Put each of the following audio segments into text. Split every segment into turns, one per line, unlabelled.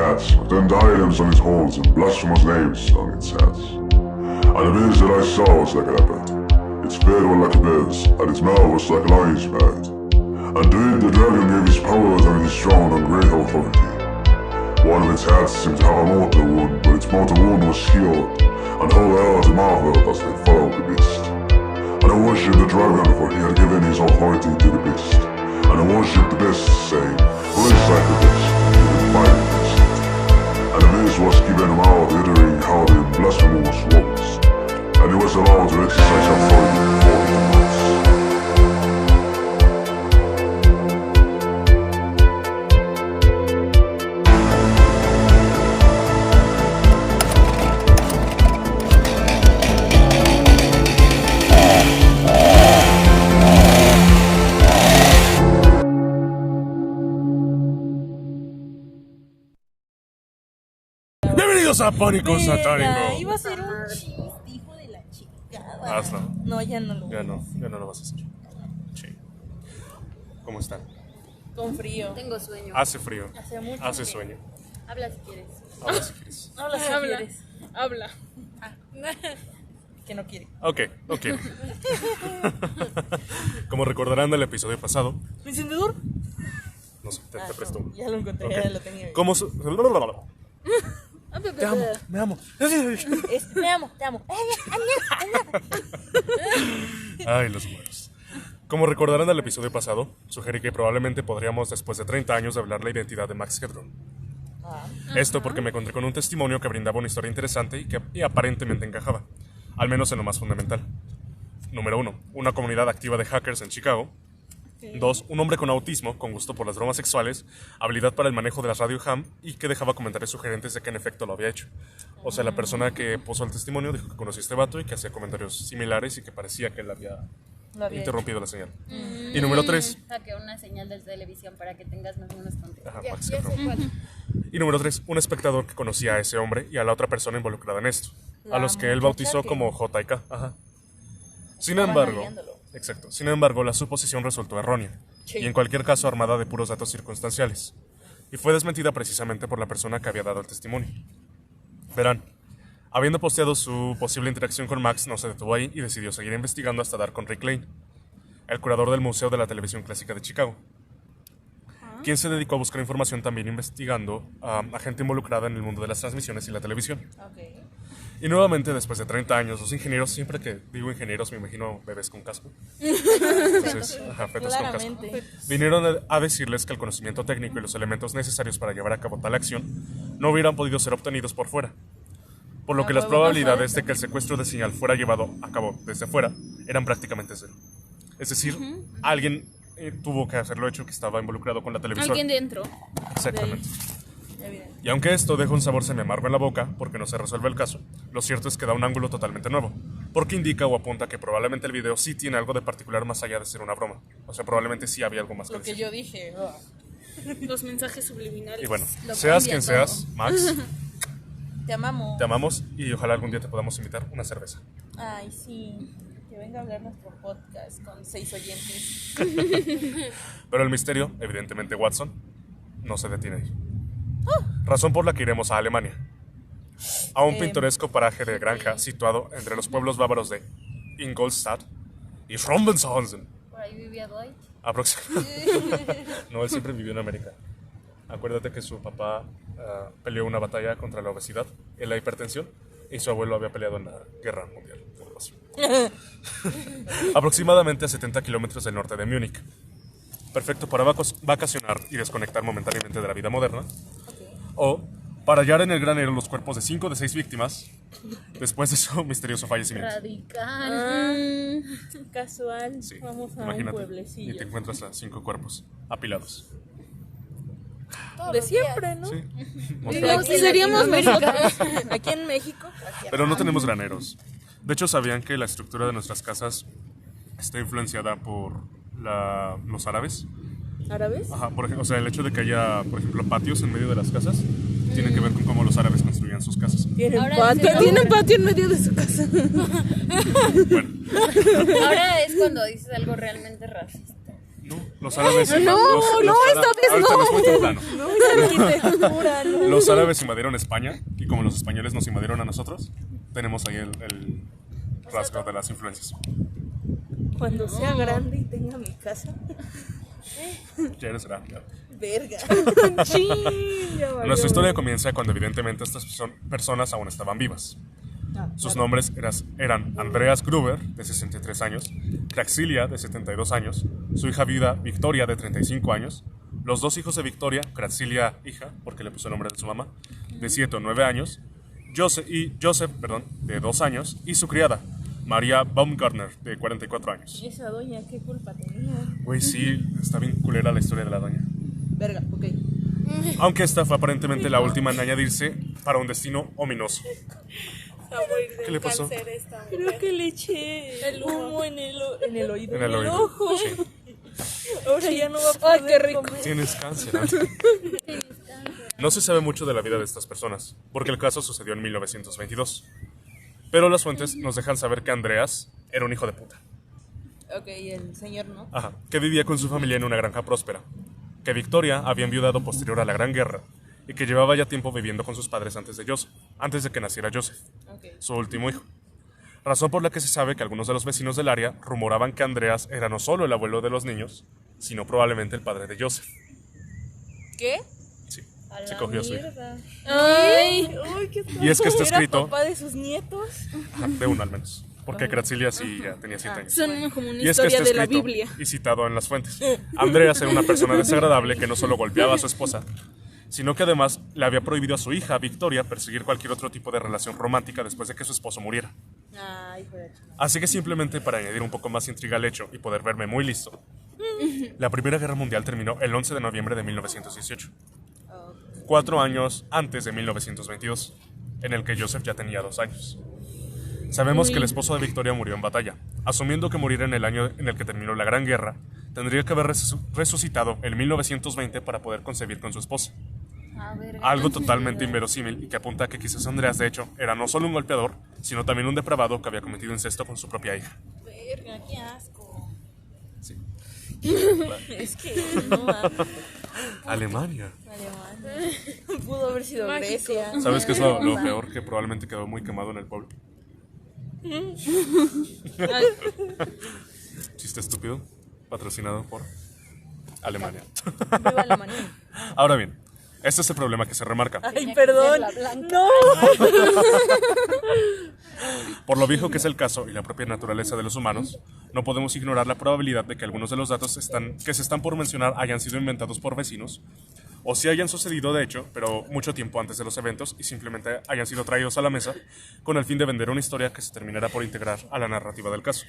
hats, with then diadems on its horns and blasphemous names on its hats. And the beast that I saw was like a leopard. Its beard was like a bear's, and its mouth was like a lion's mouth. And to it the dragon gave his powers and his strong and great authority. One of its hats seemed to have a mortal wound, but its mortal wound was healed, and whole earth marveled as they followed the beast. And I worshipped the dragon, for he had given his authority to the beast. And I worshipped the beast, saying, who is like the beast? Who can fight the beast? And the beast was given a mouth, uttering howling in blasphemous words. And he was allowed to exercise authority before the gods.
Bienvenidos a Pánico Satánico.
Iba a ser un chiste, hijo de la chingada.
Hazlo.
No, ya no lo
Ya no lo vas a hacer. Sí. ¿Cómo están?
Con frío.
Tengo sueño.
Hace frío.
Hace mucho
Hace
frío.
sueño.
Habla si quieres.
Habla si quieres.
Habla si
Habla.
quieres.
Habla.
Que no quiere.
Ok. Como recordarán del episodio pasado,
¿Mi encendedor?
no sé, te
No,
presto uno.
ya lo encontré,
Ok.
ya lo tenía.
¿Cómo Te amo, me amo.
Me amo, te amo.
Ay, los huevos. Como recordarán del episodio pasado, sugerí que probablemente podríamos, después de 30 años, hablar la identidad de Max Headroom. Esto porque me encontré con un testimonio que brindaba una historia interesante y aparentemente encajaba, al menos en lo más fundamental. Número 1. Una comunidad activa de hackers en Chicago. 2. Un hombre con autismo, con gusto por las bromas sexuales, habilidad para el manejo de la radio ham y que dejaba comentarios sugerentes de que en efecto lo había hecho. O sea, la persona que puso el testimonio dijo que conocía a este vato y que hacía comentarios similares y que parecía que él había interrumpido la señal. Y número 3.
Saqué una señal de televisión para que tengas más o menos contexto.
Ajá,
Ya
Max
sé
Headroom.
cuál.
Y número 3, un espectador que conocía a ese hombre y a la otra persona involucrada en esto, a
La
los que él
muchacha
bautizó
que-
como J y K. Ajá. Sin
Estaban
embargo,
aliándolo.
exacto. Sin embargo, la suposición resultó errónea
Sí.
y en cualquier caso armada de puros datos circunstanciales. Y fue desmentida precisamente por la persona que había dado el testimonio. Verán, habiendo posteado su posible interacción con Max, no se detuvo ahí y decidió seguir investigando hasta dar con Rick Lane, el curador del Museo de la Televisión Clásica de Chicago, quien se dedicó a buscar información también investigando a gente involucrada en el mundo de las transmisiones y la televisión.
Ok.
Y nuevamente, después de 30 años, los ingenieros, siempre que digo ingenieros me imagino bebés con casco. Entonces, fetos con casco.
Claramente.
Vinieron a decirles que el conocimiento técnico y los elementos necesarios para llevar a cabo tal acción no hubieran podido ser obtenidos por fuera. Por lo que las probabilidades de que el secuestro de señal fuera llevado a cabo desde fuera eran prácticamente cero. Es decir, alguien tuvo que hacerlo hecho que estaba involucrado con la televisión.
Alguien dentro.
Exactamente.
Evidente.
Y aunque esto deja un sabor semi-amargo en la boca, porque no se resuelve el caso, lo cierto es que da un ángulo totalmente nuevo, porque indica o apunta que probablemente el video sí tiene algo de particular más allá de ser una broma. O sea, probablemente sí había algo más que
Lo que
decir.
yo dije.
Los mensajes subliminales.
Y bueno,
Lo
seas
cambia
quien
todo.
seas, Max,
Te amamos.
te amamos y ojalá algún día te podamos invitar una cerveza.
Ay, sí. Que venga a hablar nuestro podcast con 6 oyentes.
Pero el misterio, evidentemente Watson, no se detiene ahí. Razón por la que iremos a Alemania, a un pintoresco paraje de granja situado entre los pueblos bávaros de Ingolstadt y Schrombenzhausen.
Por ahí vivía Dwight.
No, él siempre vivió en América. Acuérdate que su papá peleó una batalla contra la obesidad y la hipertensión y su abuelo había peleado en la guerra mundial. Algo así. Aproximadamente a 70 kilómetros del norte de Múnich. Perfecto para vacacionar y desconectar momentáneamente de la vida moderna. O para hallar en el granero los cuerpos de 5 de 6 víctimas después de su misterioso fallecimiento.
Radical.
Casual.
Sí,
Vamos a un
imagínate. Y
pueblecillo.
te encuentras a 5 cuerpos apilados.
De siempre, ¿no?
Sí.
Aquí
seríamos
nosotros. Aquí en México.
Pero no tenemos graneros. De hecho, ¿sabían que la estructura de nuestras casas está influenciada por los árabes?
¿Árabes?
Ajá, por ejemplo, o sea, el hecho de que haya, por ejemplo, patios en medio de las casas tiene que ver con cómo los árabes construían sus casas.
Tienen
Ahora
patio.
sí,
Tienen patio en medio de su casa.
Bueno,
Ahora es cuando dices algo realmente racista.
No, los árabes.
esta vez
ahorita
no.
les cuento el plano.
No es arquitectura, no.
Los árabes invadieron España y como los españoles nos invadieron a nosotros, tenemos ahí el rasgo de las influencias.
Cuando sea grande y tenga mi casa,
Ya eres grande.
verga.
Nuestra historia comienza cuando evidentemente estas personas aún estaban vivas. Sus nombres eran Andreas Gruber, de 63 años, Craxilia, de 72 años, su hija viuda Victoria, de 35 años, los dos hijos de Victoria, Craxilia, hija, porque le puso el nombre de su mamá, de 7 o 9 años, Joseph, de 2 años, y su criada, María Baumgartner, de 44 años.
Esa doña, ¿qué culpa tenía?
Güey, sí, está bien culera la historia de la doña.
Verga, ok.
Aunque esta fue aparentemente la última en añadirse para un destino ominoso. ¿Qué le pasó?
Creo que le eché el humo en el oído.
En el oído.
ojo.
Sí.
Ahora ya no va a poder.
Ay, qué rico.
comer.
Tienes cáncer. Andy. No se sabe mucho de la vida de estas personas, porque el caso sucedió en 1922. Pero las fuentes nos dejan saber que Andreas era un hijo de puta.
Ok, el señor no.
Ajá, que vivía con su familia en una granja próspera. Que Victoria había enviudado posterior a la Gran Guerra y que llevaba ya tiempo viviendo con sus padres antes de que naciera Joseph,
Ok.
su último hijo. Razón por la que se sabe que algunos de los vecinos del área rumoraban que Andreas era no solo el abuelo de los niños, sino probablemente el padre de Joseph.
¿Qué?
Sí,
A
se
la
cogió a su hija.
mierda.
Ay,
Uy, qué
Y es que está
¿Era
escrito,
papá de sus nietos?
ajá, de uno al menos, porque Craxilia sí ya tenía 7 años.
suena como una
Y es que
historia
está
de la
escrito
Biblia.
y citado en las fuentes. Andreas era una persona desagradable que no solo golpeaba a su esposa, sino que además le había prohibido a su hija, Victoria, perseguir cualquier otro tipo de relación romántica después de que su esposo muriera.
Ay, hijo de chingada.
Así que simplemente para añadir un poco más intriga al hecho y poder verme muy listo, la Primera Guerra Mundial terminó el 11 de noviembre de 1918, 4 años antes de 1922, en el que Joseph ya tenía 2 años. Sabemos que el esposo de Victoria murió en batalla. Asumiendo que morir en el año en el que terminó la Gran Guerra, tendría que haber resucitado en 1920 para poder concebir con su esposa.
Ah, verga.
Algo totalmente inverosímil y que apunta a que quizás Andreas, de hecho, era no solo un golpeador, sino también un depravado que había cometido incesto con su propia hija.
Verga, qué asco.
Sí.
Es que no mames.
Alemania.
Alemania. Pudo haber sido
Mágico.
Grecia.
¿Sabes qué es lo peor? Que probablemente quedó muy quemado en el pueblo. Chiste estúpido, patrocinado por Alemania.
Viva Alemania.
Ahora bien, este es el problema que se remarca.
Ay,
Tenía que
perdón.
ser la blanca.
No.
Por lo viejo que es el caso y la propia naturaleza de los humanos, no podemos ignorar la probabilidad de que algunos de los datos que se están por mencionar hayan sido inventados por vecinos, o si hayan sucedido de hecho, pero mucho tiempo antes de los eventos y simplemente hayan sido traídos a la mesa con el fin de vender una historia que se terminará por integrar a la narrativa del caso.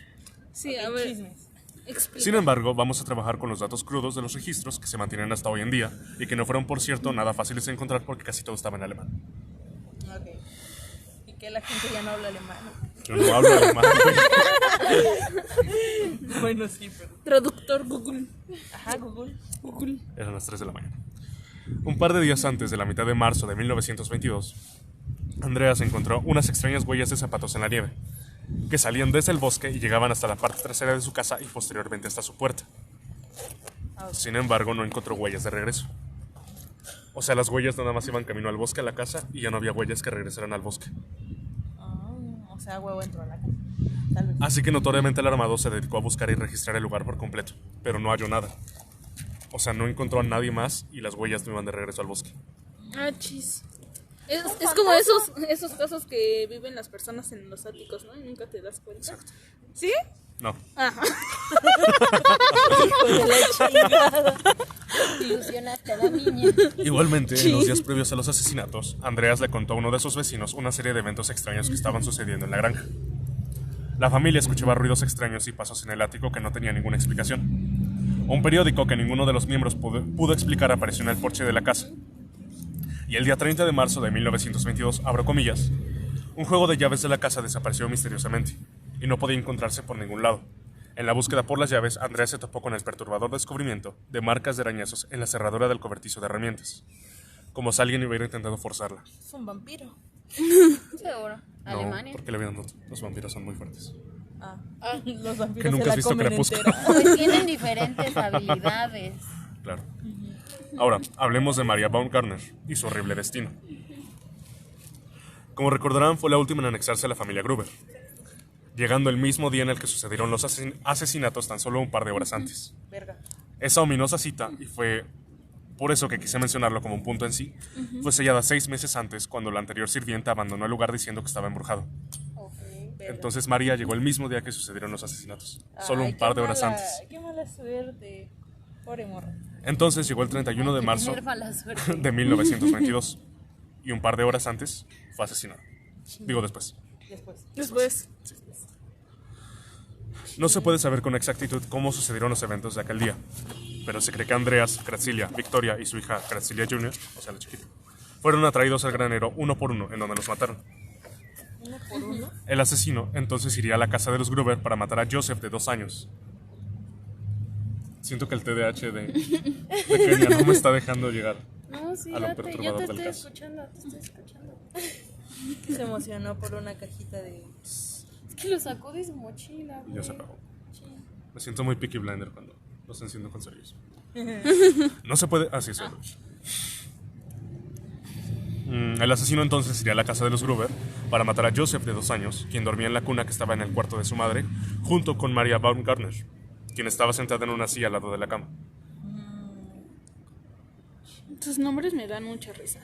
Sí, a ver,
Chismes.
explica.
Sin embargo, vamos a trabajar con los datos crudos de los registros que se mantienen hasta hoy en día y que no fueron, por cierto, nada fáciles de encontrar porque casi todo estaba en alemán.
Ok. Y que la gente ya no habla alemán.
Yo no hablo alemán, güey.
Bueno, sí, pero.
Traductor Google.
Ajá, Google.
Eran las 3 de la mañana. Un par de días antes de la mitad de marzo de 1922, Andreas encontró unas extrañas huellas de zapatos en la nieve, que salían desde el bosque y llegaban hasta la parte trasera de su casa y posteriormente hasta su puerta. Sin embargo, no encontró huellas de regreso. O sea, las huellas nada más iban camino al bosque, a la casa, y ya no había huellas que regresaran al bosque.
O sea, huevo entró a la casa. Tal vez.
Así que notoriamente el armado se dedicó a buscar y registrar el lugar por completo, pero no halló nada. O sea, no encontró a nadie más y las huellas no iban de regreso al bosque.
Ah, chis. Es como esos casos que viven las personas en los áticos, ¿no? Y nunca te das cuenta.
Exacto.
¿Sí?
No.
Ajá.
Hijo de la chingada.
Ilusionaste a la niña.
Igualmente, en los días previos a los asesinatos, Andreas le contó a uno de sus vecinos una serie de eventos extraños que estaban sucediendo en la granja. La familia escuchaba ruidos extraños y pasos en el ático que no tenían ninguna explicación. Un periódico que ninguno de los miembros pudo explicar apareció en el porche de la casa. Y el día 30 de marzo de 1922, abro comillas, un juego de llaves de la casa desapareció misteriosamente y no podía encontrarse por ningún lado. En la búsqueda por las llaves, Andreas se topó con el perturbador descubrimiento de marcas de arañazos en la cerradura del cobertizo de herramientas, como si alguien hubiera intentado forzarla.
Es un vampiro.
Seguro.
No,
Alemania.
porque le habían roto. Los vampiros son muy fuertes.
Los vampiros
Que nunca
se
has
la
visto
comen
Crepúsculo.
entera.
Pues tienen diferentes habilidades.
Claro. Ahora, hablemos de Maria Baumgartner y su horrible destino. Como recordarán, fue la última en anexarse a la familia Gruber, llegando el mismo día en el que sucedieron los asesinatos tan solo un par de horas antes.
Verga.
Esa ominosa cita, y fue por eso que quise mencionarlo como un punto en sí, fue sellada 6 meses antes, cuando la anterior sirvienta abandonó el lugar diciendo que estaba embrujado. Entonces María llegó el mismo día que sucedieron los asesinatos, solo un par de horas antes.
Qué mala suerte. Pobre morra.
Entonces llegó el 31 de marzo
Tener mala suerte.
de 1922, y un par de horas antes fue asesinado. Digo después.
Después.
No se puede saber con exactitud cómo sucedieron los eventos de aquel día, pero se cree que Andreas, Gracilia, Victoria y su hija Gracilia Jr., o sea la chiquita, fueron atraídos al granero uno por uno, en donde los mataron.
¿Uno por uno?
El asesino entonces iría a la casa de los Gruber para matar a Joseph, de 2 años. Siento que el TDAH de Kenia no me está dejando llegar
No, sí,
a lo
yo te
perturbador del
estoy
caso.
escuchando, te estoy escuchando.
Se emocionó por una cajita de...
Es que lo sacó de su mochila,
Y
güey.
ya se apagó. Me siento muy Peaky Blinder cuando los enciendo con cerillos. No se puede... Así es. El asesino entonces iría a la casa de los Gruber para matar a Joseph, de 2 años, quien dormía en la cuna que estaba en el cuarto de su madre, junto con Maria Baumgartner, quien estaba sentada en una silla al lado de la cama.
Sus nombres me dan mucha risa.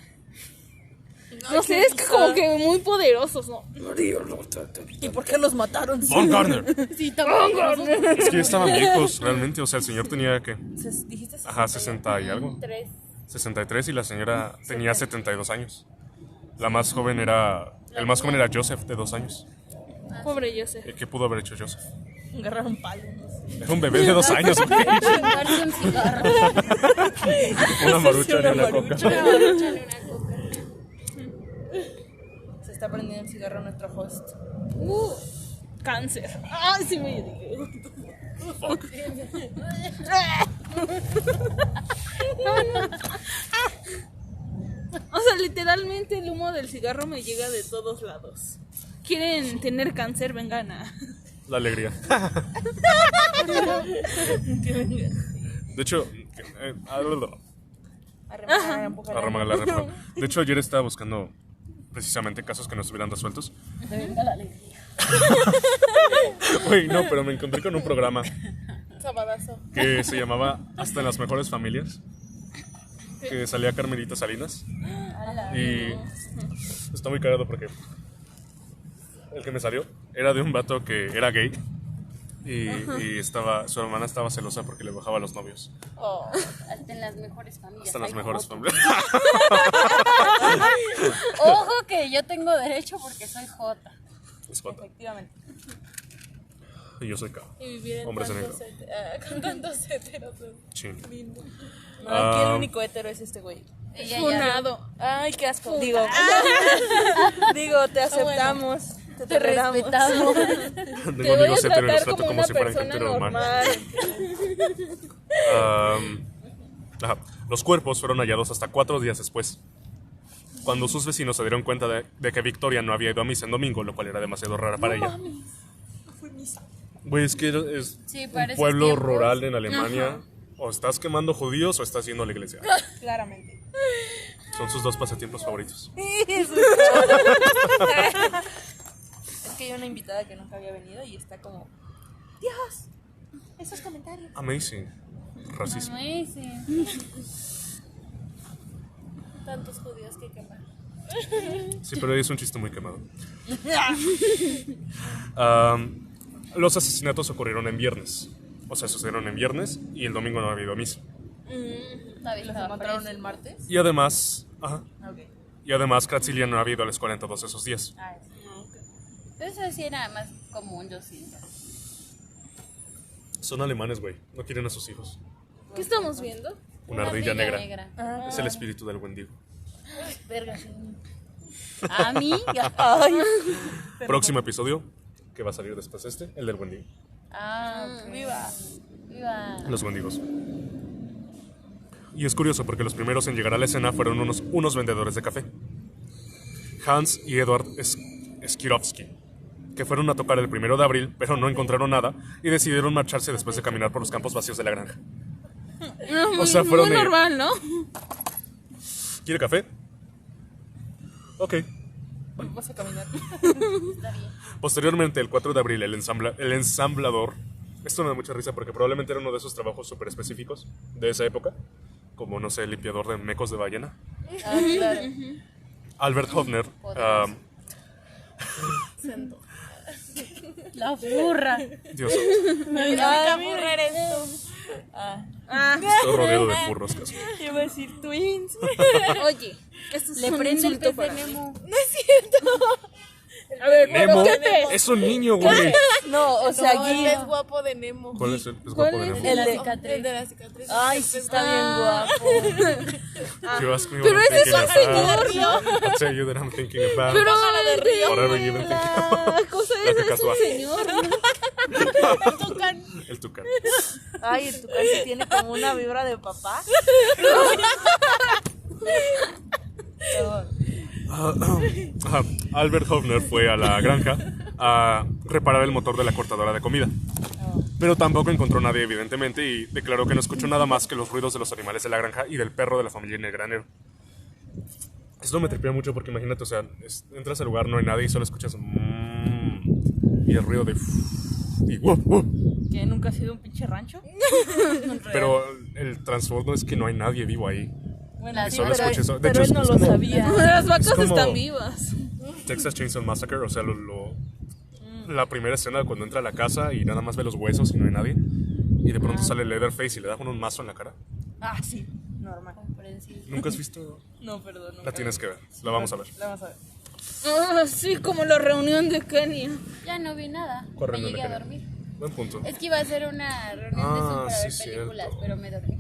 No sé, es que como que muy poderosos, ¿no?
¿Y por qué los mataron?
Baumgartner.
Sí, también.
Es que ya estaban viejos, realmente. O sea, el señor tenía que...
¿Dijiste
60 y algo. 63, y la señora tenía 72 años. La más joven era... El más joven era Joseph, de 2 años.
Pobre Joseph.
¿Qué pudo haber hecho Joseph?
Agarrar un palo. No sé.
Era un bebé de 2 años, ¿ok?
Chingarse un cigarro.
Una marucha
una
ni una
marucha.
coca.
Échale una coca.
Se está prendiendo el cigarro nuestro host.
Cáncer. Ay, sí me digo.
Fuck.
O sea, literalmente el humo del cigarro me llega de todos lados. Quieren tener cáncer, vengan a...
La alegría. De hecho...
Arremangar.
La reforma. De hecho, ayer estaba buscando precisamente casos que no estuvieran resueltos.
Venga la alegría.
Güey, no, pero me encontré con un programa
Sabadazo.
que se llamaba Hasta en las mejores familias, que salía Carmelita Salinas. Y está muy cagado porque el que me salió era de un vato que era gay. Y su hermana estaba celosa porque le bajaba a los novios.
Hasta en las mejores familias.
Hasta en las
hay
mejores
jotos.
familias.
Ojo que yo tengo derecho porque soy jota.
Es jota.
Efectivamente.
Y yo soy K.
Y vivir en
Hombres de
tantos con tantos heteros.
Chin.
No, aquí el único hetero es este güey.
Ella ya-
Funado.
Ay, qué asco. Digo, te aceptamos. Te
Te
toleramos.
respetamos.
Tengo
Te voy a
amigos heteros y los
tratar
trato
como
como
una
si fueran
persona
gente normal.
normal.
Ajá. Los cuerpos fueron hallados hasta 4 días después, cuando sus vecinos se dieron cuenta de que Victoria no había ido a misa en domingo, lo cual era demasiado rara para ella. Güey, es que es
Sí,
un
para esos
pueblo
tiempos.
rural en Alemania. O estás quemando judíos o estás yendo a la iglesia.
Claramente.
Son sus 2 pasatiempos favoritos.
Es que hay una invitada que nunca había venido y está como, Dios, esos comentarios.
Amazing. Racismo.
Ay, sí.
Tantos judíos que quemar.
Sí, pero es un chiste muy quemado. Los asesinatos ocurrieron en viernes. O sea, sucedieron en viernes y el domingo no había habido misa.
David
¿Los
estaba
encontraron
preso.
el martes?
Y además,
Ok.
Gracilia no había ido a la escuela en todos esos días.
Ah, sí.
Eso sí era más común, yo siento.
Son alemanes, güey. No quieren a sus hijos.
¿Qué estamos viendo?
Una ardilla negra. Es el espíritu del Wendigo.
Verga.
Amiga.
Ay.
Próximo episodio, que va a salir después de este, el del Wendigo.
Ok. Viva.
Los Wendigos. Y es curioso porque los primeros en llegar a la escena fueron unos vendedores de café. Hans y Edward Skirowski. que fueron a tocar el 1 de abril, pero no encontraron nada y decidieron marcharse después de caminar por los campos vacíos de la granja. O sea, fueron
muy
de-
normal, ¿no?
¿Quiere café? Ok.
Vas a caminar.
Posteriormente, el 4 de abril, el ensamblador... Esto me da mucha risa porque probablemente era uno de esos trabajos súper específicos de esa época, como, no sé, el limpiador de mecos de ballena.
Ah, claro.
Albert Hofner,
La burra.
Dios,
Ah, mira, eres tú. Ah,
estoy rodeado de furros casi.
iba a decir twins.
Oye, esto es
Le
un
prende el
insulto
pez de
para mí.
Nemo.
A ver,
Nemo,
¿qué pez?
es un niño, güey.
No, o sea,
No, el
Gui.
pez guapo de Nemo.
¿Cuál es el guapo de
es?
Nemo?
El
La
de.
cicatriz.
El de la cicatriz.
Ay, sí, está bien guapo.
You ask me what
Pero
I'm
ese es
thinking
un
about.
señor.
I'll tell you that I'm thinking about
Pero
de río.
whatever you've been thinking about.
la cosa
La
esa es
cacatúa.
un señor.
El tucán.
Ay, en tu casa tiene como una vibra de papá.
Ajá. Albert Hofner fue a la granja a reparar el motor de la cortadora de comida. Pero tampoco encontró nadie, evidentemente, y declaró que no escuchó nada más que los ruidos de los animales de la granja y del perro de la familia en el granero. Esto me tripea mucho porque imagínate, o sea, entras al lugar, no hay nadie y solo escuchas y el ruido de y
¿Que nunca ha sido un pinche rancho?
Pero el trasfondo es que no hay nadie vivo ahí.
Bueno,
Y
sí,
solo
pero,
escuché eso. De
pero
hecho,
él no
es
lo
como-
sabía.
Las vacas
como-
están vivas.
Texas Chainsaw Massacre, o sea, la primera escena cuando entra a la casa y nada más ve los huesos y no hay nadie. Y de pronto sale Leatherface y le da con un mazo en la cara.
Ah, sí, normal.
Comprensible.
¿Nunca has visto?
No, perdón.
La tienes que ver, la vamos a ver.
La vamos a ver.
Ah, sí, como la reunión de Kenia.
Ya no vi nada.
Corriendo
Me llegué
en la
a dormir.
Buen punto.
Es que iba a ser una reunión de
Ah,
Zoom para ver
sí,
películas,
cierto.
pero me dormí.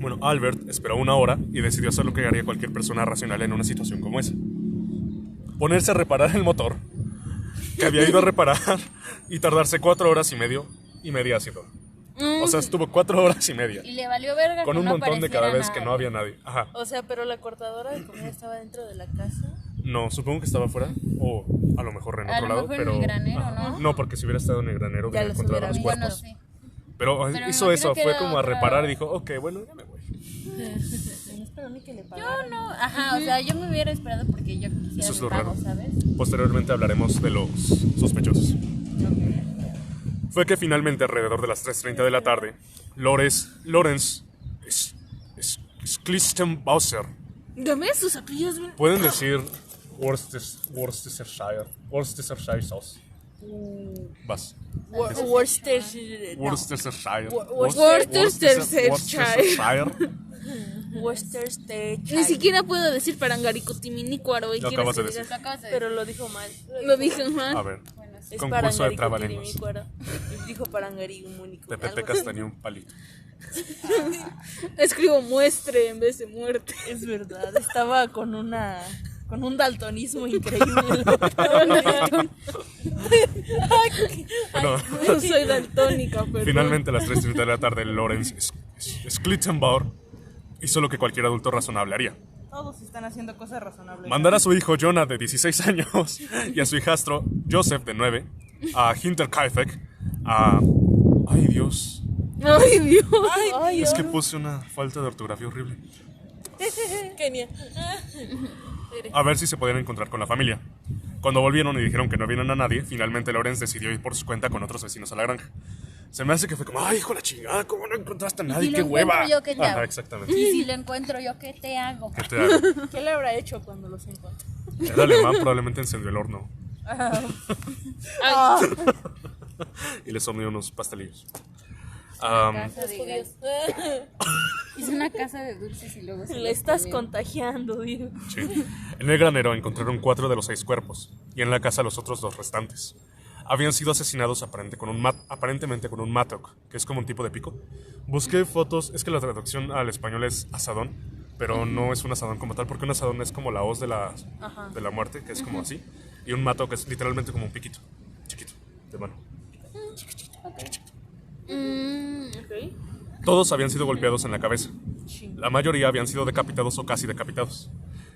Bueno, Albert esperó 1 hora y decidió hacer lo que haría cualquier persona racional en una situación como esa. Ponerse a reparar el motor que había ido a reparar y tardarse 4 horas y media haciéndolo. O sea, estuvo 4 horas y media.
Y le valió verga
Con
que
un
no
montón de
apareciera
cadáveres que
nada.
no había nadie. Ajá.
O sea, pero la cortadora de comida estaba dentro de la casa.
No, supongo que estaba afuera. O a lo mejor en
A
otro
lo
lado.
mejor en
pero
el granero,
ajá.
¿no?
No, porque si hubiera estado en el granero
Ya
hubiera
los
encontrado
hubiera
los
visto.
Bueno,
cuerpos.
sí.
Pero
me
hizo
imagino
eso,
que
fue
era
como a
otra-
reparar y dijo, ok, bueno, ya me voy.
No espero ni que le pagaran.
Yo no, ajá, o sea, yo me hubiera esperado porque yo quisiera
Eso es
mi
lo
pago,
raro.
¿sabes?
Posteriormente hablaremos de los sospechosos. Fue que finalmente alrededor de las 3:30 de la tarde, Lawrence Sklistenbauser,
Dame sus apellidos bien.
pueden decir Worcestershire sauce. Vas.
Worcestershire. No.
Worcestershire.
Worcestershire.
Worcestershire.
Ni siquiera puedo decir parangaricutiminícuaro. ¿Y
Lo
quieres
acabas de
que
decir.
diga?
Lo acabas de
Pero lo dijo mal.
Lo dije mal.
A ver,
Bueno, sí.
Es
concurso de trabalenguas.
parangaricutirimícuaro. Y dijo parangaricumunícuaro.
De Pepe
Algo así.
Castaño un palito.
Escribo muestre en vez de muerte.
Es verdad, estaba con un daltonismo increíble.
Bueno,
Yo soy daltónica, pero.
finalmente a las 3:30 de la tarde, Lawrence Sklittenbauer hizo lo que cualquier adulto razonable haría.
Todos están haciendo cosas razonables.
Mandar a su hijo Jonah, de 16 años, y a su hijastro Joseph, de 9, a Hinterkaifeck, a... Ay, Dios.
Ay, Dios.
Ay,
Es que puse una falta de ortografía horrible.
Kenia.
A ver si se podían encontrar con la familia. Cuando volvieron y dijeron que no vieron a nadie, finalmente Lawrence decidió ir por su cuenta con otros vecinos a la granja. Se me hace que fue como, ay, hijo de la chingada, ¿cómo no encontraste a nadie?
si
¡Qué
lo
hueva!
encuentro yo, ¿qué te
Ajá,
hago?
exactamente.
Y si lo encuentro yo, ¿qué te hago?
¿Qué te hago?
¿qué le habrá hecho cuando los encontró?
Era alemán, probablemente encendió el horno y le sonó unos pastelillos.
Casa de gas. Hice una casa de dulces y luego se
Le
los
estás
comió.
contagiando, digo.
Sí. En el granero encontraron 4 de los 6 cuerpos y en la casa los otros 2 restantes. Habían sido asesinados aparentemente con un mattock, que es como un tipo de pico. Busqué fotos, es que la traducción al español es asadón, pero no es un asadón como tal, porque un asadón es como la hoz de la muerte, que es como así, y un mattock es literalmente como un piquito, chiquito, de mano.
Ok.
Todos habían sido golpeados en la cabeza. La mayoría habían sido decapitados o casi decapitados.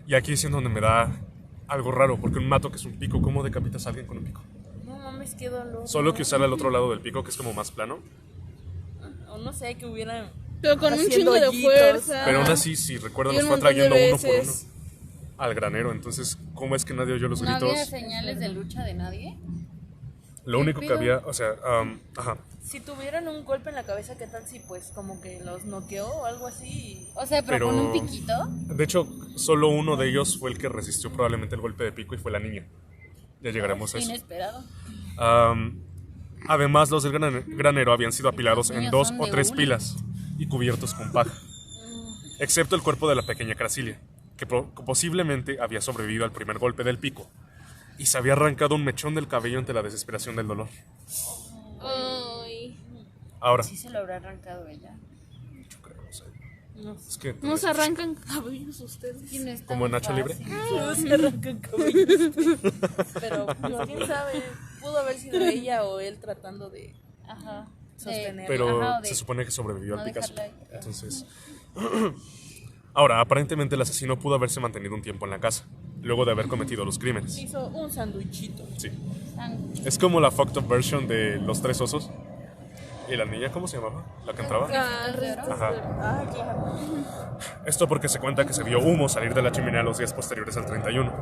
Y aquí es en donde me da algo raro, porque un mato que es un pico, ¿cómo decapitas a alguien con un pico?
No mames, qué dolor.
Solo que usar el otro lado del pico, que es como más plano.
O no sé, que hubieran.
Pero con un
haciendo
chingo de
hoyitos.
fuerza.
Pero aún así, si recuerdan,
Y
nos
un
fue
montón de
trayendo uno por uno
veces.
al granero. Entonces, ¿cómo es que nadie oyó los
¿No
gritos?
había señales de lucha de nadie?
Lo único que
pido?
había, o sea, ajá.
Si tuvieran un golpe en la cabeza, ¿qué tal si pues como que los noqueó o algo así?
O sea, pero,
Pero-
con un piquito.
De hecho, solo uno de ellos fue el que resistió probablemente el golpe de pico y fue la niña. Ya llegaremos a eso.
Inesperado.
Además, los del granero habían sido apilados en
niños
2
son
o
de
3
hule.
pilas y cubiertos con paja. Excepto el cuerpo de la pequeña Crasilia, que posiblemente había sobrevivido al primer golpe del pico y se había arrancado un mechón del cabello ante la desesperación del dolor.
Ay.
Ahora,
Sí se lo habrá arrancado ella.
yo creo, no sé. Es que,
No se arrancan cabellos ustedes.
¿Quién es tan
¿Como en Hacha Libre?
fácil?
No se arrancan cabellos. Pero pues, quién sabe, pudo haber sido ella o él tratando de
Ajá.
sostener.
pero
Ajá, de
se supone que sobrevivió
no
al Picasso.
dejarla ahí.
Entonces, ahora, aparentemente el asesino pudo haberse mantenido un tiempo en la casa, luego de haber cometido los crímenes.
Hizo un sándwichito.
Sí.
Sándwich.
Es como la fucked up version de Los Tres Osos. ¿Y la niña cómo se llamaba? ¿La que entraba? Ajá.
Ah, claro.
Esto porque se cuenta que se vio humo salir de la chimenea los días posteriores al 31.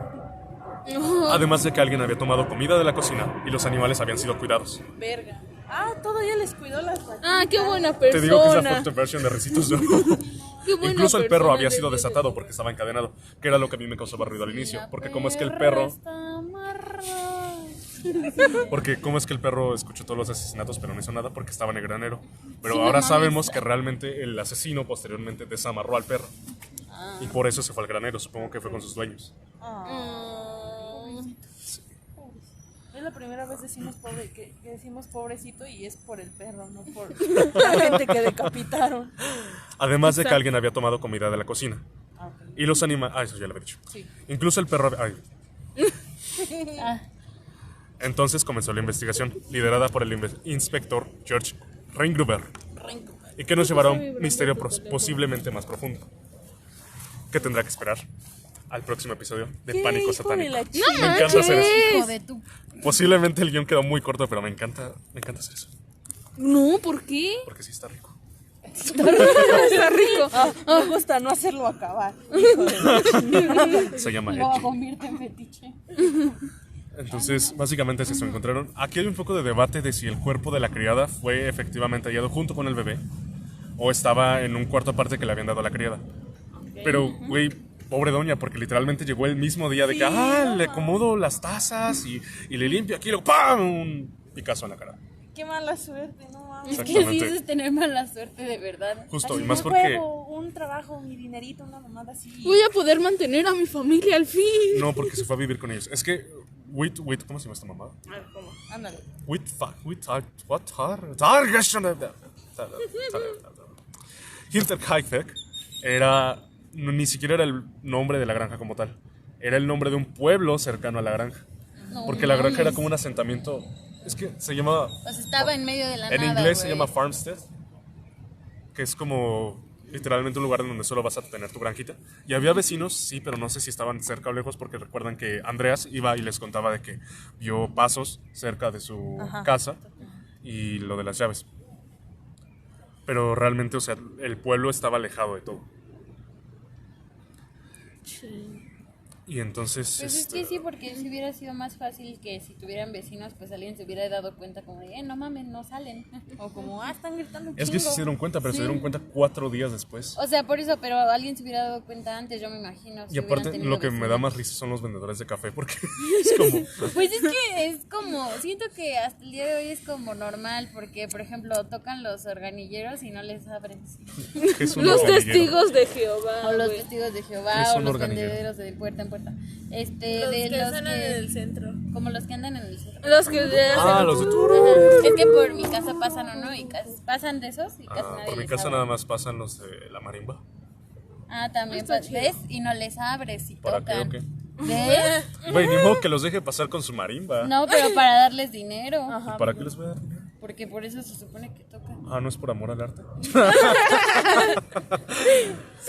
Además de que alguien había tomado comida de la cocina y los animales habían sido cuidados.
Verga. Ah, todavía les cuidó las vaquitas.
Ah, qué buena
Te digo que es la
persona.
fucked up version de Ricitos de Oro.
Qué buena
Incluso el perro
persona,
había sido
David.
desatado porque estaba encadenado, que era lo que a mí me causaba ruido al inicio.
La
Porque como es que el
perra
perro...
está amarrada.
Porque cómo es que el perro escuchó todos los asesinatos pero no hizo nada porque estaba en el granero. Pero
Sí, no
ahora
mames.
sabemos que realmente el asesino posteriormente desamarró al perro. Y por eso se fue al granero, supongo que fue con sus dueños.
Es la primera vez decimos que decimos pobrecito y es por el perro, no por la gente que decapitaron.
Además de que alguien había tomado comida de la cocina.
Ah, ok.
Y los animales... Ah, eso ya lo había dicho.
Sí.
Incluso el perro... Ay.
Ah.
Entonces comenzó la investigación, liderada por el inspector George Reingruber. Y que nos llevará a un misterio posiblemente más profundo. Que tendrá que esperar al próximo episodio de
¿Qué
Pánico
hijo de
Satánico.
la
Me encanta hacer eso.
Hijo de tu.
Posiblemente el guión quedó muy corto, pero me encanta hacer eso.
No, ¿por qué?
Porque sí está rico.
Está rico.
Me gusta no hacerlo acabar. Hijo de la...
Se llama
Lo
Edgy.
convierte en fetiche.
Entonces, básicamente es eso. Encontraron. Aquí hay un poco de debate de si el cuerpo de la criada fue efectivamente hallado junto con el bebé o estaba en un cuarto aparte que le habían dado a la criada. Pero, güey, pobre doña, porque literalmente llegó el mismo día de que, le acomodo las tazas y le limpio aquí, luego ¡pam! Un Picasso en la cara.
Qué mala suerte, no mames.
Es que
Exactamente.
dices tener mala suerte de verdad.
Justo,
Así
y más
de
porque...
huevo, un trabajo, mi dinerito, una mamada así.
Voy a poder mantener a mi familia al fin.
No, porque se fue a vivir con ellos. Es que, ¿cómo se llama esta mamá?
A ver, ¿cómo? Ándale.
Hinterkaifeck era, ni siquiera era el nombre de la granja como tal. Era el nombre de un pueblo cercano a la granja. Porque la granja era como un asentamiento. Es que se llama.
Pues estaba en medio de la
En
nada.
inglés se
güey.
llama farmstead. Que es como literalmente un lugar en donde solo vas a tener tu granjita. Y había vecinos, sí, pero no sé si estaban cerca o lejos porque recuerdan que Andreas iba y les contaba de que vio pasos cerca de su casa y lo de las llaves. Pero realmente, o sea, el pueblo estaba alejado de todo. Y entonces...
Pues es que sí, porque si hubiera sido más fácil que si tuvieran vecinos, pues alguien se hubiera dado cuenta como de, no mames, no salen.
O como, están gritando
Es que
chingo.
se dieron cuenta, pero se dieron cuenta 4 días después.
O sea, por eso, pero alguien se hubiera dado cuenta antes, yo me imagino.
Y
si
aparte,
hubieran tenido
lo que me da
vecinos.
más risa son los vendedores de café, porque es como...
Pues es que es como, siento que hasta el día de hoy es como normal, porque por ejemplo tocan los organilleros y no les abren.
que es un
Los
organillero.
testigos de Jehová.
O los
güey.
testigos de
Es
Jehová, o
un
los
organillero.
vendedores de puerta en puerta.
Los
De
que
los
están en el centro.
como los que andan en el centro.
Los que le hacen.
Ah, los de
Ajá. Es que por mi casa pasan o no, y pasan de esos y casi nadie
por mi
les
casa
abre.
nada más pasan los de la marimba.
Ah, también
Está chido.
ves y no les abres y
¿Para qué
tocan.
o qué?
¿Ves?
Güey, ni modo que los deje pasar con su marimba.
No, pero para darles dinero.
¿Y para qué les voy a dar dinero?
Porque por eso se supone que toca.
Ah, ¿no es por amor al arte?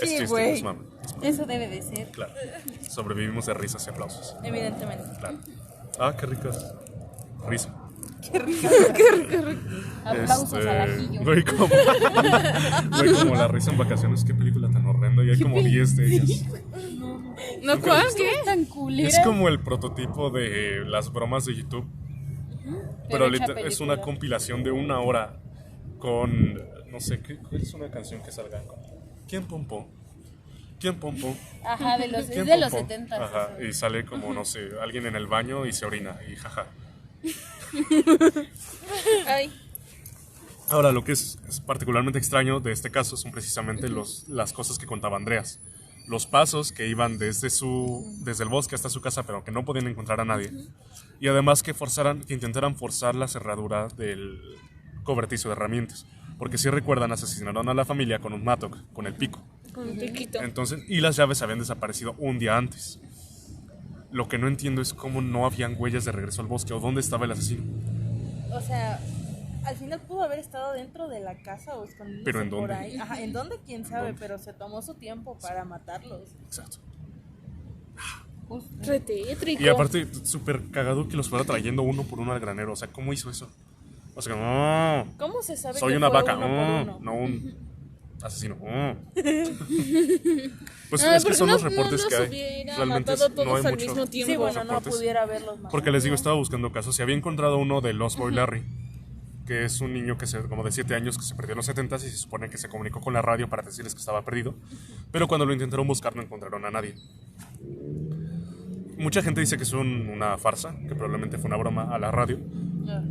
Es chiste,
güey.
es mame.
Eso debe de ser.
Claro. Sobrevivimos de risas y aplausos.
Evidentemente.
Claro. Ah, qué ricas. Risa.
Aplausos al ajillo.
Güey, como la risa en vacaciones. Qué película tan horrenda. Y hay como 10 de ellas.
¿No cuál? ¿Qué?
Tan culera.
Es como el prototipo de las bromas de YouTube. Pero
hecha
es una
película.
compilación de 1 hora con, no sé, ¿cuál es una canción que salga? ¿Quién pompó? ¿Quién pompó?
Ajá, es
¿Quién
de los
pompó?
70.
Ajá, y sale como, no sé, alguien en el baño y se orina y jaja.
Ay.
Ahora, lo que es particularmente extraño de este caso son precisamente las cosas que contaba Andreas. Los pasos que iban desde el bosque hasta su casa, pero que no podían encontrar a nadie. Y además que intentaran forzar la cerradura del cobertizo de herramientas. Porque si recuerdan, asesinaron a la familia con un mattock, con el pico.
Con un piquito.
Entonces, y las llaves habían desaparecido un día antes. Lo que no entiendo es cómo no habían huellas de regreso al bosque o dónde estaba el asesino.
O sea, al final pudo haber estado dentro de la casa o escondiéndose
¿Pero en
por
dónde?
ahí. Ajá, ¿en dónde? ¿Quién sabe?
¿Dónde?
Pero se tomó su tiempo para matarlos.
Exacto.
Re tétrico.
Y aparte, súper cagado que los fuera trayendo uno por uno al granero. O sea, ¿cómo hizo eso? O sea, no,
¿Cómo se sabe
soy
que
una
fue
vaca,
uno por uno?
no un asesino. Pues
Ah,
es que
porque
son
no-
los reportes
no
que
los
hay.
hubiera
Realmente
matado
no
todos
hay
al
mucho.
mismo tiempo.
Sí, bueno, no
reportes.
pudiera haberlos matado.
Porque les digo, estaba buscando casos. Se había encontrado uno de Lost Boy Larry, que es un niño como de 7 años que se perdió en los 70s y se supone que se comunicó con la radio para decirles que estaba perdido. Pero cuando lo intentaron buscar no encontraron a nadie. Mucha gente dice que es una farsa, que probablemente fue una broma a la radio,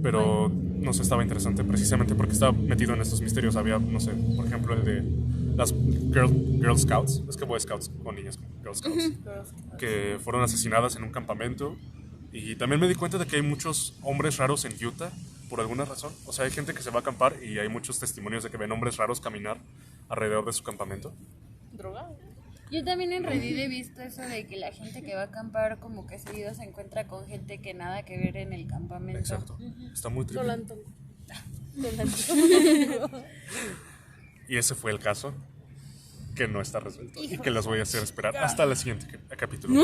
pero no sé, estaba interesante precisamente porque estaba metido en estos misterios. Había, no sé, por ejemplo, el de las Girl Scouts, es que Boy Scouts con niñas, Girl Scouts, que fueron asesinadas en un campamento. Y también me di cuenta de que hay muchos hombres raros en Utah, por alguna razón. O sea, hay gente que se va a acampar y hay muchos testimonios de que ven hombres raros caminar alrededor de su campamento.
Drogado.
Yo también en Reddit he visto eso de que la gente que va a acampar como que seguido se encuentra con gente que nada que ver en el campamento.
Exacto. Está muy triste.
Solantón.
Y ese fue el caso que no está resuelto y que las voy a hacer esperar hasta el siguiente capítulo.
No,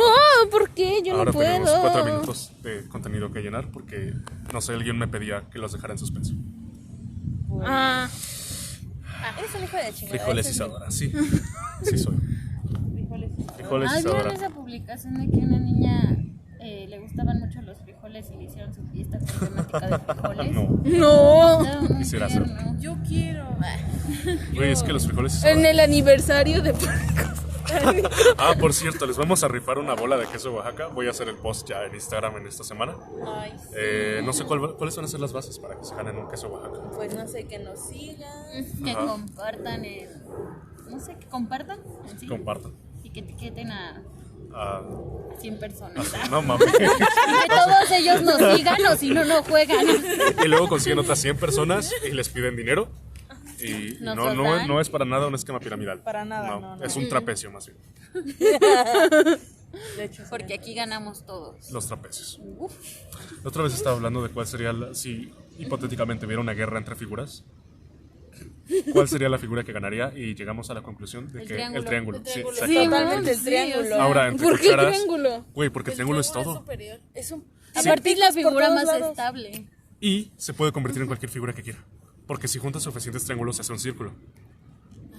¿por qué? Yo
Ahora
no puedo.
tenemos 4 minutos de contenido que llenar porque, no sé, alguien me pedía que los dejara en suspenso.
Ah,
Eres un hijo de chingada.
Frijoles
ese es
Isadora, sí. Sí soy.
frijoles.
Frijoles
¿Vieron
Isadora.
esa publicación de que una niña le gustaban mucho los frijoles y le hicieron su fiesta con temática de frijoles?
No,
no.
Estaba muy
Quisiera hacer.
tierno.
Yo quiero.
güey, es que los frijoles
En
Isadora.
el aniversario de
Ah, por cierto, les vamos a rifar una bola de queso Oaxaca. Voy a hacer el post ya en Instagram en esta semana.
Ay,
No sé cuáles van a ser las bases para que se ganen un queso Oaxaca.
pues no sé, que nos sigan.
Que
Ajá.
compartan no sé, que compartan en sí,
Compartan.
y que etiqueten a
Ah,
100 personas.
no mames.
Que todos ellos nos sigan o si no, no juegan.
Y luego consiguen otras 100 personas y les piden dinero. Y
Nos
no,
los dan.
no es para nada un esquema piramidal.
Para nada, no.
Es un trapecio más bien.
De hecho, sí.
Porque aquí ganamos todos.
Los trapecios. La otra vez estaba hablando de cuál sería, si hipotéticamente hubiera una guerra entre figuras, cuál sería la figura que ganaría y llegamos a la conclusión de
El
que
triángulo.
el triángulo.
El
Sí,
triángulo.
Sí,
exactamente.
Totalmente el
sí,
triángulo.
o sea,
Ahora, entre
¿por qué
cucharas.
triángulo?
Güey, porque el triángulo es todo.
superior.
Es un.
Aparte es la
picos por
figura
todos
más
lados.
estable.
Y se puede convertir en cualquier figura que quiera. Porque si juntas suficientes triángulos se hace un círculo.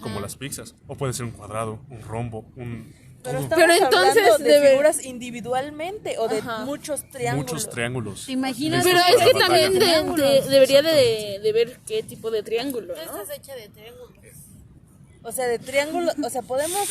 Como las pizzas. O puede ser un cuadrado, un rombo, un...
Pero
todo.
estamos
Pero entonces
hablando de
debe-
figuras individualmente o de
Ajá.
muchos triángulos.
Muchos triángulos.
¿Te imaginas?
Pero
Listos
es
para
que
la
también
batalla.
debería de ver qué tipo de triángulo,
Tú
¿no?
estás hecha de triángulos.
O sea, de triángulos, o sea, podemos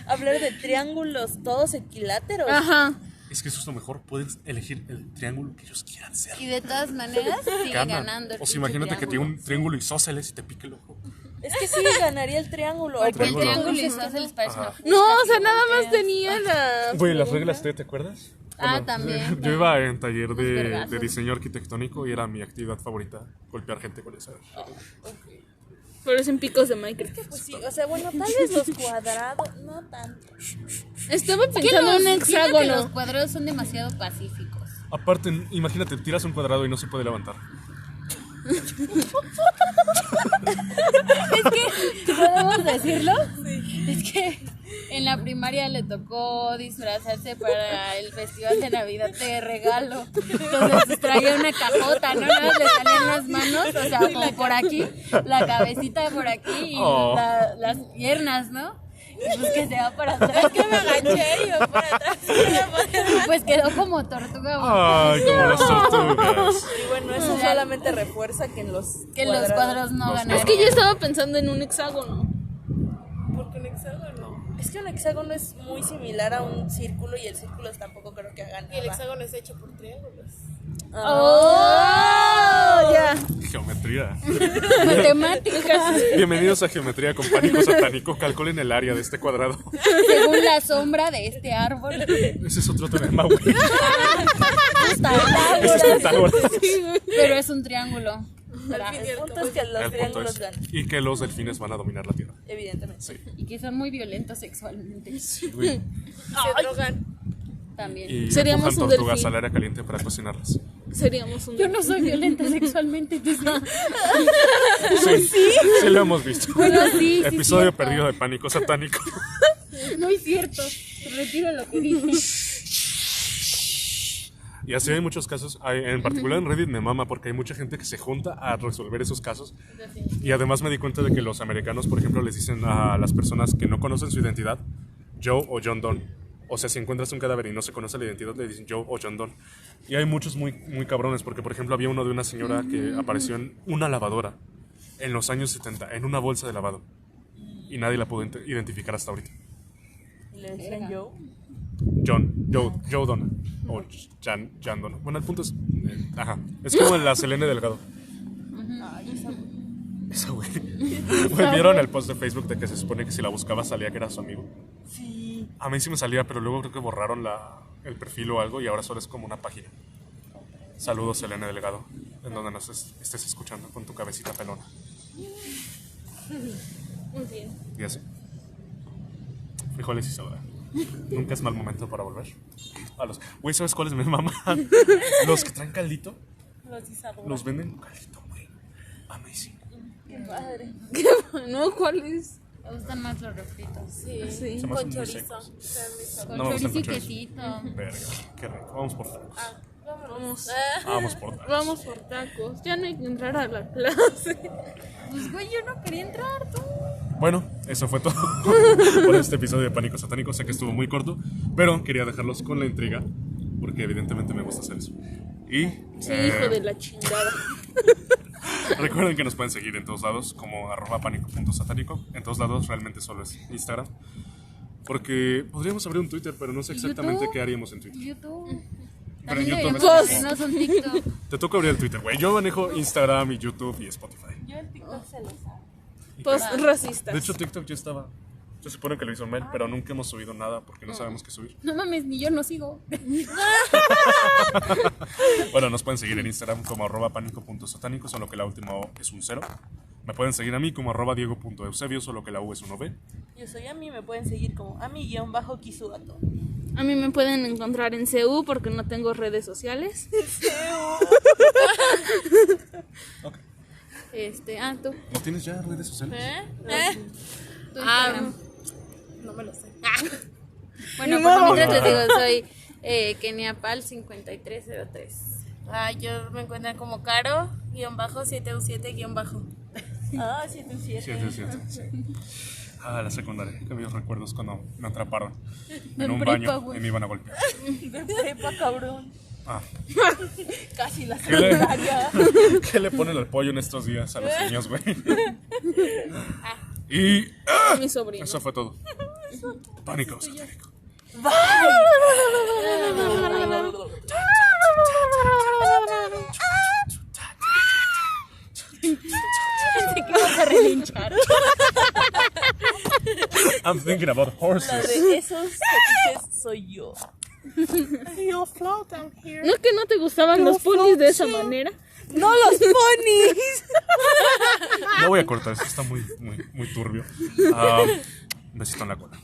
hablar de triángulos todos equiláteros.
Ajá.
Es que eso es lo mejor. Pueden elegir el triángulo que ellos quieran ser.
Y de todas maneras sigue
Ganan.
ganando. el
O sea,
pinche
imagínate que tiene
triángulo.
un triángulo isósceles y te pique el ojo.
Es que sí ganaría el triángulo.
Porque el
triángulo.
triángulo y isósceles parece
Ajá.
una fusta
No, o sea,
que
nada más
volteas.
tenía las...
Güey, las reglas T, ¿te acuerdas?
Ah, también.
Yo iba en taller de
vergazos.
diseño arquitectónico y era mi actividad favorita, golpear gente con esa.
Parecen picos de Minecraft.
Pues sí, o sea, bueno, tal vez los cuadrados, no tanto.
Estaba
Que
pensando en un
siento que los
hexágono.
cuadrados son demasiado pacíficos.
Aparte, imagínate, tiras un cuadrado y no se puede levantar.
¿Podemos decirlo? Sí. Es que en la primaria le tocó disfrazarse para el festival de Navidad de regalo. Entonces traía una cajota, ¿no? Nada más le salían las manos, o sea, como por aquí, la cabecita por aquí y las piernas, ¿no? Y pues que se va para atrás.
Es que me agaché y yo por atrás.
Pues quedó como tortuga.
Ay, como las tortugas.
Y bueno, eso solamente refuerza que en los
Cuadros no
Los
ganaron.
Es que yo estaba pensando en un hexágono.
Porque un hexágono.
Es que un hexágono es muy similar a un círculo y el círculo tampoco creo que hagan
Y el
nada.
hexágono es hecho por triángulos.
Ya.
Geometría.
Matemáticas.
Bienvenidos a Geometría con Pánico Satánico. Calculen el área de este cuadrado.
Según la sombra de este árbol.
Ese es otro teorema, güey.
Pitágoras.
Ese es Pitágoras.
Pero es un triángulo.
El punto es que los
El punto
triángulos
es
ganan,
y que los delfines van a dominar la Tierra.
evidentemente.
Sí.
Y que son muy violentos sexualmente.
Güey.
Se drogan.
También.
Y
Seríamos
empujan
un
tortugas
delfín.
al área caliente para cocinarlas.
Seríamos un
Yo no soy violenta sexualmente.
Sí lo hemos visto.
Bueno, sí.
Episodio
cierto.
perdido de Pánico Satánico.
No es cierto. Retiro lo que dije.
Y así hay muchos casos, en particular en Reddit me mama porque hay mucha gente que se junta a resolver esos casos. Y además me di cuenta de que los americanos, por ejemplo, les dicen a las personas que no conocen su identidad, Joe o John Doe. O sea, si encuentras un cadáver y no se conoce la identidad, le dicen Joe o John Doe. Y hay muchos muy, muy cabrones, porque por ejemplo había uno de una señora que apareció en una lavadora en los años 70, en una bolsa de lavado. Y nadie la pudo identificar hasta ahorita.
Y le decían yo.
Joe Donna. O Jan Donna. Bueno, el punto es. Ajá. Es como la Selene Delgado. Esa güey. Güey, ¿vieron el post de Facebook de que se supone que si la buscaba salía que era su amigo?
Sí.
A mí sí me salía, pero luego creo que borraron el perfil o algo y ahora solo es como una página. Saludos, Selene Delgado, en donde nos estés escuchando con tu cabecita pelona.
Muy bien.
¿Y así? Frijoles y soda. Nunca es mal momento para volver. Güey, ¿sabes cuáles me maman? Los que traen caldito.
Los Isadora.
Los venden con caldito, güey. Amazing.
Qué padre.
¿No? ¿Cuál es?
Me gustan más los refritos.
Sí.
Sí.
Se me
Con
hacen muy
chorizo.
secos.
Con
No me gustan
chorizo y
con chorizo.
quesito.
Verga, qué rico. Vamos por tacos.
Vamos.
Vamos por tacos.
Vamos por tacos. Ya no hay que entrar a la clase.
Pues güey, yo no quería entrar, tú.
Bueno, eso fue todo por este episodio de Pánico Satánico. Sé que estuvo muy corto, pero quería dejarlos con la intriga, porque evidentemente me gusta hacer eso. Y
Sí, hijo de la chingada.
recuerden que nos pueden seguir en todos lados como @pánico.satánico. En todos lados, realmente solo es Instagram. Porque podríamos abrir un Twitter, pero no sé exactamente
YouTube?
qué haríamos en Twitter.
YouTube.
Pero en
También
YouTube
deberíamos
es
hacernos un TikTok.
Te toca abrir el Twitter, güey. Yo manejo Instagram y YouTube y Spotify.
Yo el TikTok se lo sabe.
Post racistas.
De hecho, TikTok ya estaba. Se supone que lo hizo Mel, pero nunca hemos subido nada porque no sabemos qué subir.
No mames, ni yo no sigo.
Bueno, nos pueden seguir en Instagram como @pánico.satánico, solo que la última O es un 0. Me pueden seguir a mí como @diego.eusebio, solo que la U es un V.
Yo soy Ami, me pueden seguir como Ami-Kisuato.
A mí me pueden encontrar en CU porque no tengo redes sociales.
Ok.
Tú.
¿No tienes ya redes sociales?
Tu Instagram.
No me lo sé.
Bueno, por lo mientras les digo, soy KeniaPal5303.
Yo me encuentro como Caro-717-.
Ah, 77.
Sí. La secundaria. Qué bellos recuerdos cuando me atraparon en
En
un
prepa,
baño
güey.
y me iban a golpear.
De prepa, cabrón.
Ah.
Casi la
¿Qué le,
secundaria.
¿Qué le ponen al pollo en estos días a los niños, güey? Y
Mi sobrino.
eso fue todo. Pánico satánico.
Pensé que ibas a relinchar.
I'm thinking about
Una
horses.
de esos fetiches soy yo.
¿No es que no te gustaban los ponis de esa manera?
¡No los ponis!
No voy a cortar, esto está muy turbio. Un besito en la cola.